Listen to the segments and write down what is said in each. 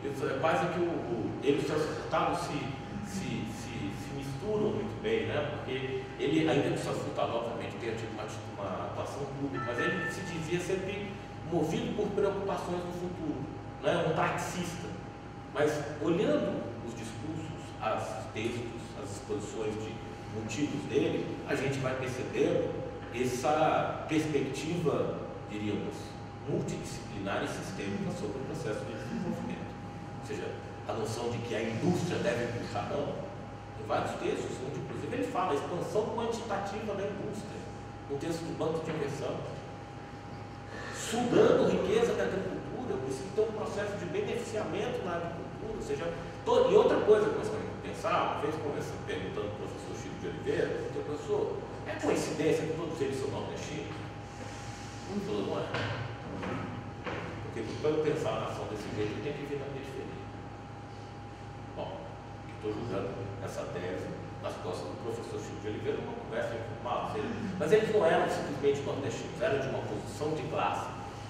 É quase que eles, os resultados se misturam muito bem, né? Porque ele, ainda que o seu resultado, obviamente, tenha tido uma atuação pública, mas ele se dizia sempre movido por preocupações no futuro, né? Um praxista. Mas olhando os discursos, os textos, as exposições de motivos dele, a gente vai percebendo essa perspectiva, diríamos, multidisciplinar e sistêmica sobre o processo de desenvolvimento. Ou seja, a noção de que a indústria deve puxar, não. Em vários textos, onde inclusive ele fala a expansão quantitativa da indústria, no texto do Banco de Inversão, sugando riqueza da agricultura, precisa ter um processo de beneficiamento na agricultura, ou seja, e outra coisa que nós temos que pensar, uma vez perguntando para o professor Chico de Oliveira, professor, é coincidência que todos eles são nordestinos? Não é. Porque para eu pensar a nação desse jeito, ele tem que vir na periferia. Bom, estou julgando essa tese nas costas do professor Chico de Oliveira, uma conversa informal, mas eles não eram simplesmente nordestinos, eram de uma posição de classe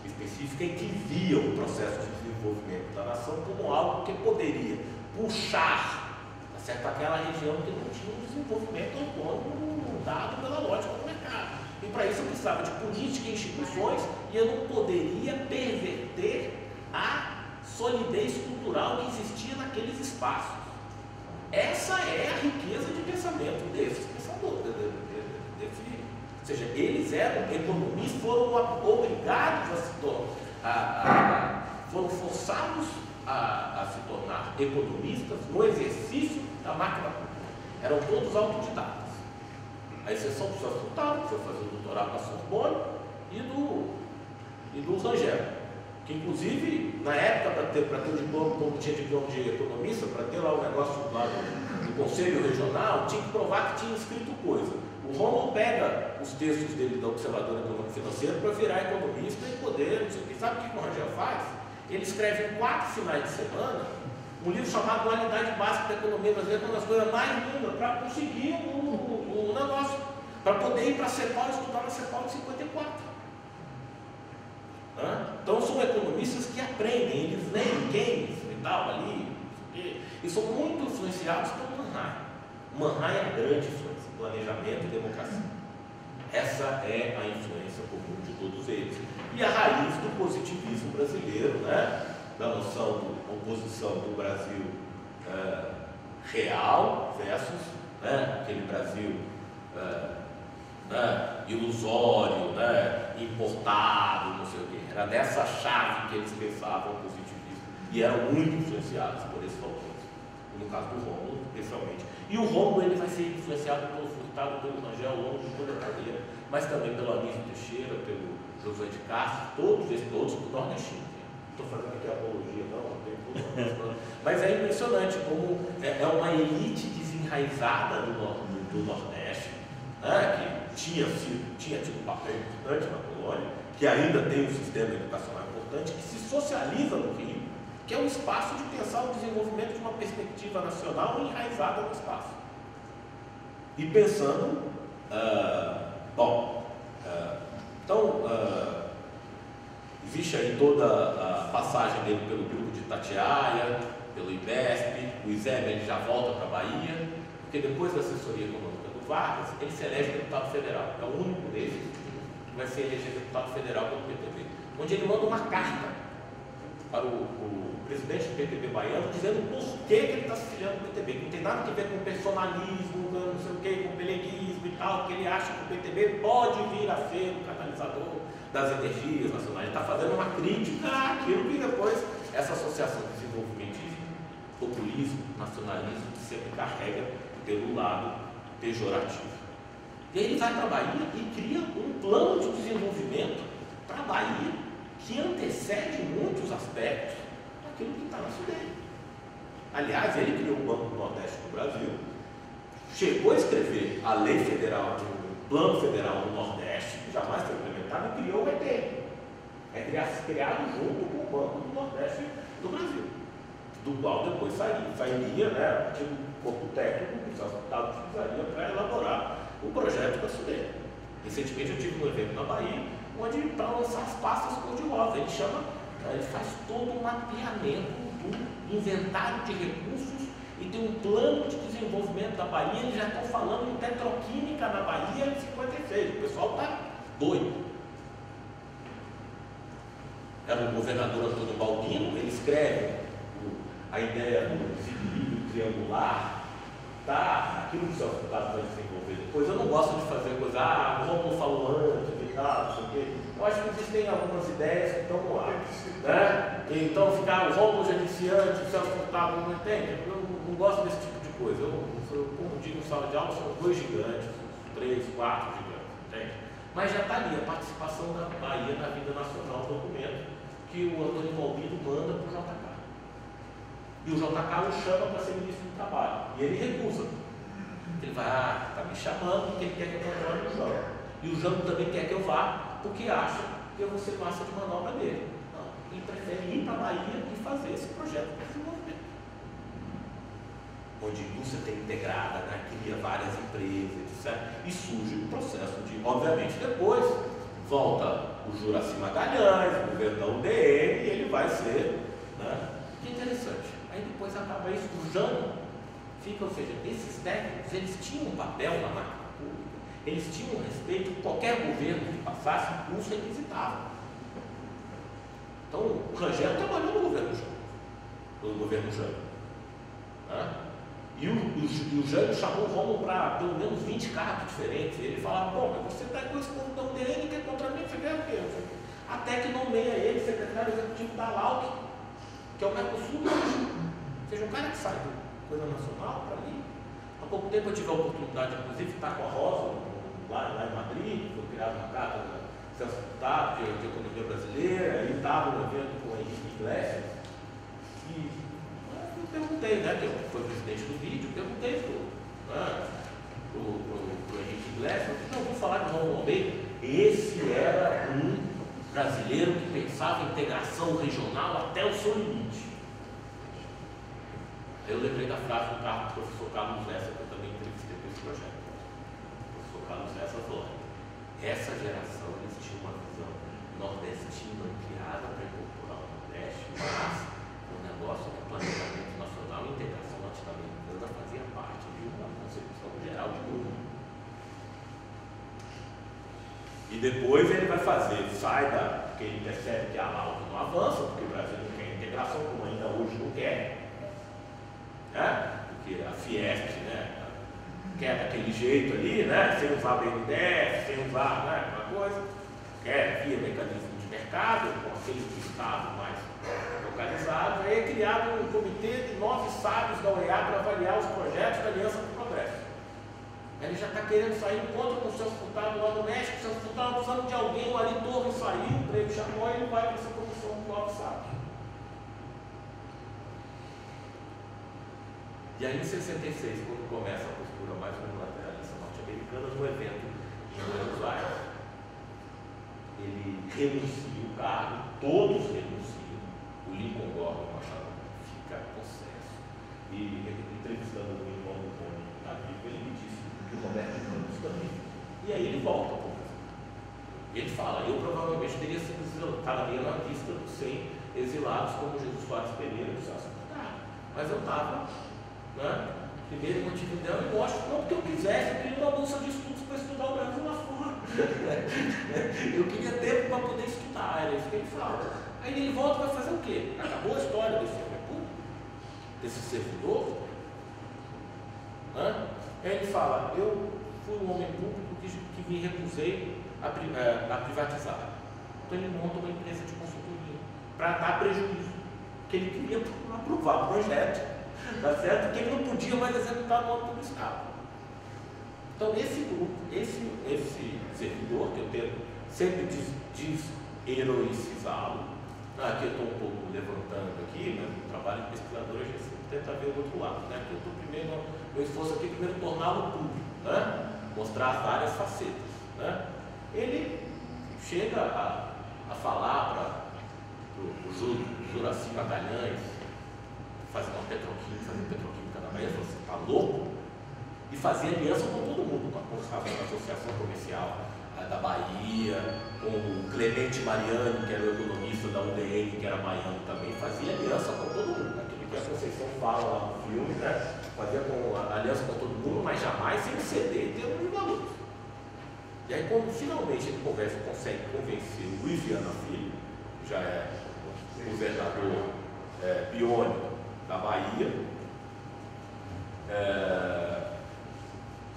específica e que viam o processo de desenvolvimento da nação como algo que poderia puxar, tá certo, aquela região que não tinha um desenvolvimento autônomo dado pela lógica do mercado. E para isso eu precisava de política e instituições e eu não poderia perverter a solidez cultural que existia naqueles espaços. Essa é a riqueza de pensamento desses pensadores. Ou seja, eles eram economistas, foram obrigados a se tornar, foram forçados a se tornar economistas no exercício da máquina pública. Eram todos autodidatas. A exceção do seu Furtado, que foi fazer o doutorado na Sorbonne, e do Rangel, que inclusive, na época, para ter o diploma, quando tinha diploma de economista, para ter lá o negócio lá do Conselho Regional, tinha que provar que tinha escrito coisa. O Romulo pega os textos dele da Observador Econômico Financeiro para virar economista e poder, não sei o que. Sabe o que o Rangel faz? Ele escreve em 4 finais de semana um livro chamado Dualidade Básica da Economia Brasileira, uma das coisas mais lindas, para conseguir o negócio, para poder ir para a CEPAL e estudar na CEPAL de 54. Então são economistas que aprendem, eles leem Keynes e tal ali, e são muito influenciados pelo Manheim. Manheim é a grande influência, planejamento e democracia. Essa é a influência comum de todos eles. E a raiz do positivismo brasileiro, né? Da noção de oposição do Brasil real versus aquele Brasil ilusório, importado, não sei o quê. Era nessa chave que eles pensavam o positivismo e eram muito influenciados por esses autores. No caso do Rômulo, especialmente. E o Rômulo ele vai ser influenciado pelo Furtado, pelo Rangel ao longo de toda a carreira, mas também pelo Anísio Teixeira, pelo Josué de Castro, todos do nordestino. Não estou fazendo aqui apologia, não tem tudo. Mas é impressionante como é uma elite desenraizada do Nordeste, que tinha tido um papel importante na colônia, que ainda tem um sistema educacional importante, que se socializa no Rio, que é um espaço de pensar o desenvolvimento de uma perspectiva nacional enraizada no espaço. E pensando, existe aí toda a passagem dele pelo grupo de Itatiaia, pelo IBESP, o ISEB ele já volta para a Bahia, porque depois da assessoria econômica do Vargas, ele se elege deputado federal. É o único deles que vai ser eleger deputado federal pelo PTB, onde ele manda uma carta para o presidente do PTB baiano, dizendo por que ele está se filiando ao PTB, que não tem nada a ver com personalismo, não sei o que, com peleguismo e tal, que ele acha que o PTB pode vir a ser um catalisador das energias nacionais. Ele está fazendo uma crítica àquilo que depois essa associação de desenvolvimentismo, populismo, nacionalismo, que sempre carrega pelo lado pejorativo. E aí ele vai para a Bahia e cria um plano de desenvolvimento para a Bahia que antecede muitos aspectos daquilo que está na Sudene. Aliás, ele criou o Banco do Nordeste do Brasil, chegou a escrever a lei federal, o plano federal do Nordeste, que jamais foi implementado, e criou o ET. É criado junto com o Banco do Nordeste do Brasil, do qual depois sairia, tinha um corpo técnico que os deputados utilizaria para elaborar o projeto da Sudene. Recentemente eu tive um evento na Bahia, onde para lançar as pastas cor-de-rosa, ele faz todo um mapeamento um inventário de recursos e tem um plano de desenvolvimento da Bahia. Eles já estão falando em petroquímica na Bahia em 56. O pessoal está doido. Era o governador Antônio Baldino. Ele escreve a ideia do desequilíbrio triangular, tá? Aquilo que o seu deputado vai desenvolver depois. Eu não gosto de fazer coisa, o Rômulo falou antes e tal, não sei o quê. Eu acho que existem algumas ideias que estão no ar, né? Então ficar o Rômulo já disse antes, o Celso Furtado não entende. Eu não gosto desse tipo de coisa. Como digo em sala de aula, são 2 gigantes, 3, 4 gigantes, entende? Mas já está ali a participação da Bahia na vida nacional, o documento que o Antônio Baldino manda para o JK. E o JK o chama para ser ministro do Trabalho. E ele recusa. Ele vai, está me chamando porque ele quer que eu controle o Jânio. E o Jânio também quer que eu vá porque acha que eu vou ser massa de manobra dele. Não, ele prefere ir para a Bahia e fazer esse projeto de desenvolvimento. Onde a indústria tem integrada, né, cria várias empresas, etc. E surge o processo de, obviamente, depois volta o Juraci Magalhães, o governo da UDN, e ele vai ser, né? Que interessante. Aí depois acaba isso, o Jânio fica, ou seja, esses técnicos, eles tinham um papel na máquina pública, eles tinham um respeito que qualquer governo que passasse os requisitava. Então, o Rangel trabalhou no governo Jânio. Né? E o Jânio chamou o Rômulo para pelo menos 20 cargos diferentes. E ele falava, bom, mas você está com esse povo da UDN que é contra mim, você quer o quê? Até que nomeia ele secretário executivo da LAUC, que é o Mercosul hoje. Ou seja, um cara que sai da coisa nacional para ali. Há pouco tempo eu tive a oportunidade, inclusive, de estar com a Rosa, lá em Madrid, foi criada uma carta da Celso Furtado, de economia brasileira, e estava no evento com o Henrique Iglesias. E eu perguntei, né, que foi presidente do vídeo, perguntei pro Henrique Iglesias, não vou falar de Rômulo Almeida, esse era um brasileiro que pensava em integração regional até o seu limite. Eu lembrei da frase do professor Carlos Lessa, que eu também entrevistei com esse projeto. O professor Carlos Lessa falou, essa geração, eles tinham uma visão nordestina ampliada para incorporar o Nordeste, mas o negócio de planejamento nacional e integração latino-americana fazia parte de uma concepção geral de mundo. E depois ele vai fazer, porque ele percebe que a LAUC não avança, porque o Brasil não quer integração, como ainda hoje não quer. Né? Porque a Fiesp, né, quer daquele jeito ali, né, sem usar BNDES, sem usar, né, uma coisa, quer via mecanismo de mercado, com aquele do Estado mais localizado. Aí é criado um comitê de 9 sábios da OEA para avaliar os projetos da Aliança do Progresso. Ele já está querendo sair em contra com o Celso Furtado lá no México. O Celso Furtado precisando de alguém, o Ari Torres saiu, ele chamou e ele vai para essa comissão de 9 sábios. E aí em 66, quando começa a postura mais unilateralista norte-americana, no evento em Buenos Aires, ele renuncia o cargo, todos renunciam, o Lincoln Gordon Machado fica possesso. E entrevistando o irmão do Tony na Bíblia, ele me disse que o Roberto Campos também. E aí ele volta ao Congresso. Ele fala, eu provavelmente teria sido exilado, estaria na lista dos 100 exilados como Jesus Soares Pereira e o Celso Furtado. Mas eu estava, né? Primeiro motivo dela, eu acho que não porque eu quisesse, eu queria uma bolsa de estudos para estudar o Brasil lá fora. Eu queria tempo para poder estudar, era isso que ele fala. Aí ele volta e vai fazer o quê? Acabou a história desse homem público, desse servidor. Né? Aí ele fala, eu fui um homem público que me recusei a privatizar. Então ele monta uma empresa de consultoria para dar prejuízo, que ele queria aprovar o projeto. Tá certo? Que ele não podia mais executar no âmbito do Estado. Então, esse grupo, esse servidor, que eu tenho sempre desheroicizá-lo, aqui eu estou um pouco levantando aqui, mas o trabalho de pesquisador a gente sempre tenta ver do outro lado, né? Eu estou primeiro, meu esforço aqui primeiro torná-lo público, né? Mostrar as várias facetas, né? Ele chega a falar para o Juraci Magalhães, fazer petroquímica na Bahia, você está louco? E fazia aliança com todo mundo, com a Associação Comercial da Bahia, com o Clemente Mariani, que era o economista da UDN, que era baiano também, fazia aliança com todo mundo. Aquilo que a Conceição fala lá no filme, né? Fazia aliança com todo mundo, mas jamais sem ceder em termos de valores. E aí, quando finalmente ele consegue convencer o Luiz Viana Filho, que já é governador biônico da Bahia,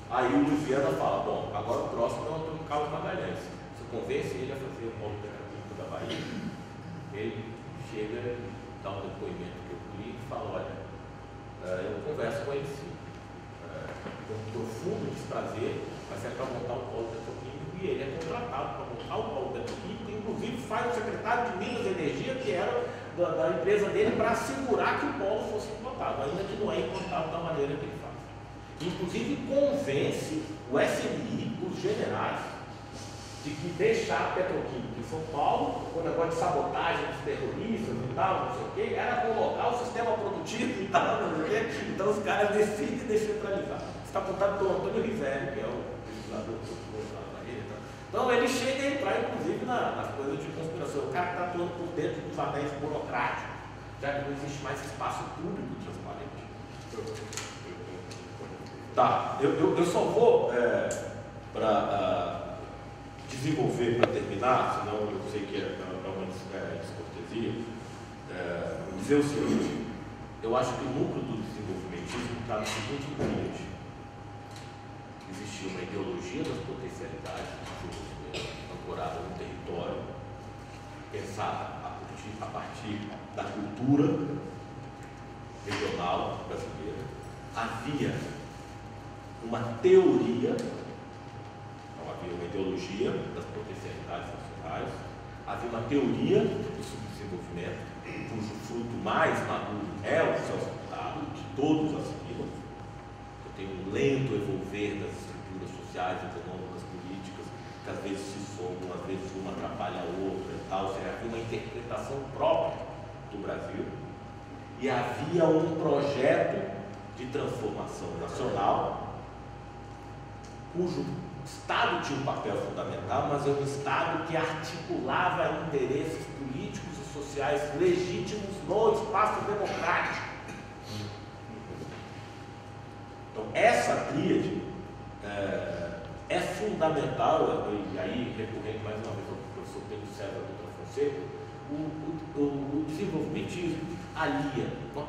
aí o Luiz Viana fala, bom, agora o próximo é o Antônio Carlos Magalhães. Você convence ele a fazer o polo tecnológico da Bahia, ele chega, dá um depoimento que eu li e fala, olha, eu converso com ele sim, com um profundo desprazer, mas é para montar um polo petroquímico, e ele é contratado para montar o polo petroquímico, inclusive faz o secretário de Minas e Energia, que era da empresa dele, para assegurar que o polo fosse implantado, ainda que não é implantado da maneira que ele faz. Inclusive convence o SMI, os generais, de que deixar a petroquímica em São Paulo, com o negócio de sabotagem dos terroristas e tal, não sei o quê, era colocar o sistema produtivo e tal, não sei o quê. Então os caras decidem descentralizar. Está apontado pelo Antônio Rivelli, que é o legislador da rede. Então ele chega a entrar, inclusive, nas coisas de conspiração. O cara está atuando por dentro dos anéis burocráticos, já que não existe mais espaço público transparente. Tá, eu só vou para desenvolver, para terminar, senão eu sei que é uma descortesia, dizer o seguinte: eu acho que o núcleo do desenvolvimentismo está no seguinte ambiente. Existia uma ideologia das potencialidades do desenvolvimento, ancorada no território, pensada a partir da cultura regional brasileira. Havia uma teoria, não havia uma ideologia das potencialidades nacionais, havia uma teoria do subdesenvolvimento, cujo fruto mais maduro é o self-estado, que todos assimilam. Eu tenho um lento evolver das estruturas sociais, econômicas, políticas, que às vezes se somam, às vezes uma atrapalha a outra e tal. Ou seja, havia uma interpretação própria do Brasil e havia um projeto de transformação nacional, cujo Estado tinha um papel fundamental, mas é um Estado que articulava interesses políticos e sociais legítimos no espaço democrático. Então, essa tríade é fundamental, e aí, recorrendo mais uma vez ao professor Pedro César Dutra Fonseca, o desenvolvimentismo alia uma